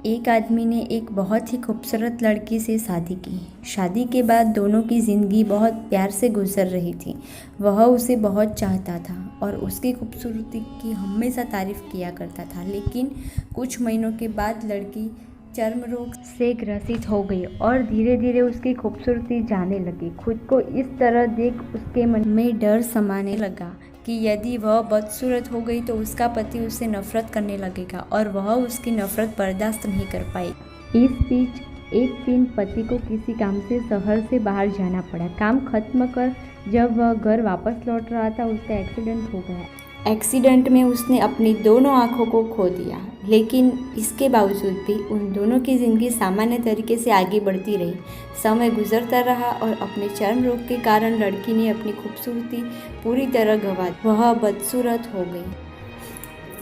एक आदमी ने एक बहुत ही खूबसूरत लड़की से शादी की। शादी के बाद दोनों की ज़िंदगी बहुत प्यार से गुजर रही थी। वह उसे बहुत चाहता था और उसकी खूबसूरती की हमेशा तारीफ़ किया करता था। लेकिन कुछ महीनों के बाद लड़की चर्म रोग से ग्रसित हो गई और धीरे धीरे उसकी खूबसूरती जाने लगी। खुद को इस तरह देख उसके मन में डर समाने लगा कि यदि वह बदसूरत हो गई तो उसका पति उससे नफरत करने लगेगा और वह उसकी नफरत बर्दाश्त नहीं कर पाएगी। इस बीच एक दिन पति को किसी काम से शहर से बाहर जाना पड़ा। काम खत्म कर जब वह घर वापस लौट रहा था उसका एक्सीडेंट हो गया। एक्सीडेंट में उसने अपनी दोनों आँखों को खो दिया, लेकिन इसके बावजूद भी उन दोनों की ज़िंदगी सामान्य तरीके से आगे बढ़ती रही। समय गुजरता रहा और अपने चर्म रोग के कारण लड़की ने अपनी खूबसूरती पूरी तरह गंवा दी। वह बदसूरत हो गई,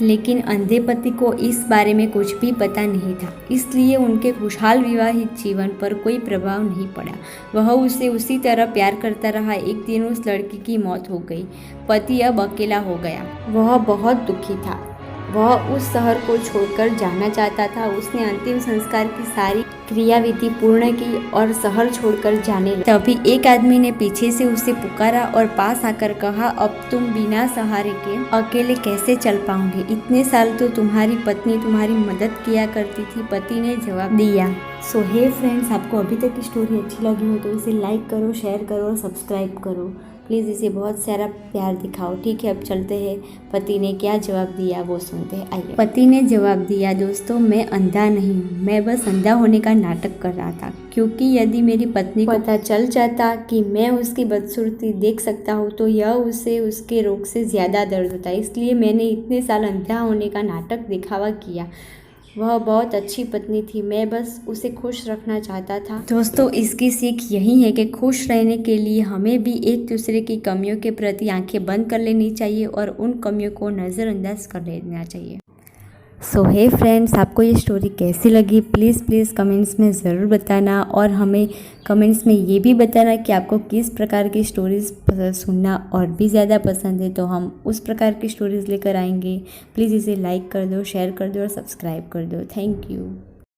लेकिन अंधे पति को इस बारे में कुछ भी पता नहीं था, इसलिए उनके खुशहाल विवाहित जीवन पर कोई प्रभाव नहीं पड़ा। वह उसे उसी तरह प्यार करता रहा। एक दिन उस लड़की की मौत हो गई। पति अब अकेला हो गया। वह बहुत दुखी था। वह उस शहर को छोड़कर जाना चाहता था। उसने अंतिम संस्कार की सारी क्रियाविधि पूर्ण की और शहर छोड़कर जाने लगा। तभी एक आदमी ने पीछे से उसे पुकारा और पास आकर कहा, अब तुम बिना सहारे के अकेले कैसे चल पाओगे? इतने साल तो तुम्हारी पत्नी तुम्हारी मदद किया करती थी। पति ने जवाब दिया। सो हे फ्रेंड्स, आपको अभी तक की स्टोरी अच्छी लगी हो तो इसे लाइक करो, शेयर करो और सब्सक्राइब करो। प्लीज़ इसे बहुत सारा प्यार दिखाओ। ठीक है, अब चलते हैं। पति ने क्या जवाब दिया वो सुनते हैं, आइए। पति ने जवाब दिया, दोस्तों मैं अंधा नहीं हूँ, मैं बस अंधा होने का नाटक कर रहा था, क्योंकि यदि मेरी पत्नी को पता चल जाता कि मैं उसकी बदसूरती देख सकता हूँ तो यह उसे उसके रोग से ज़्यादा दर्द होता, इसलिए मैंने इतने साल अंधा होने का नाटक दिखावा किया। वह बहुत अच्छी पत्नी थी, मैं बस उसे खुश रखना चाहता था। दोस्तों, इसकी सीख यही है कि खुश रहने के लिए हमें भी एक दूसरे की कमियों के प्रति आंखें बंद कर लेनी चाहिए और उन कमियों को नज़रअंदाज कर लेना चाहिए। सो हे फ्रेंड्स, आपको ये स्टोरी कैसी लगी प्लीज़ कमेंट्स में ज़रूर बताना और हमें कमेंट्स में ये भी बताना कि आपको किस प्रकार की स्टोरीज़ सुनना और भी ज़्यादा पसंद है, तो हम उस प्रकार की स्टोरीज़ लेकर आएंगे। प्लीज़ इसे लाइक कर दो, शेयर कर दो और सब्सक्राइब कर दो। Thank you.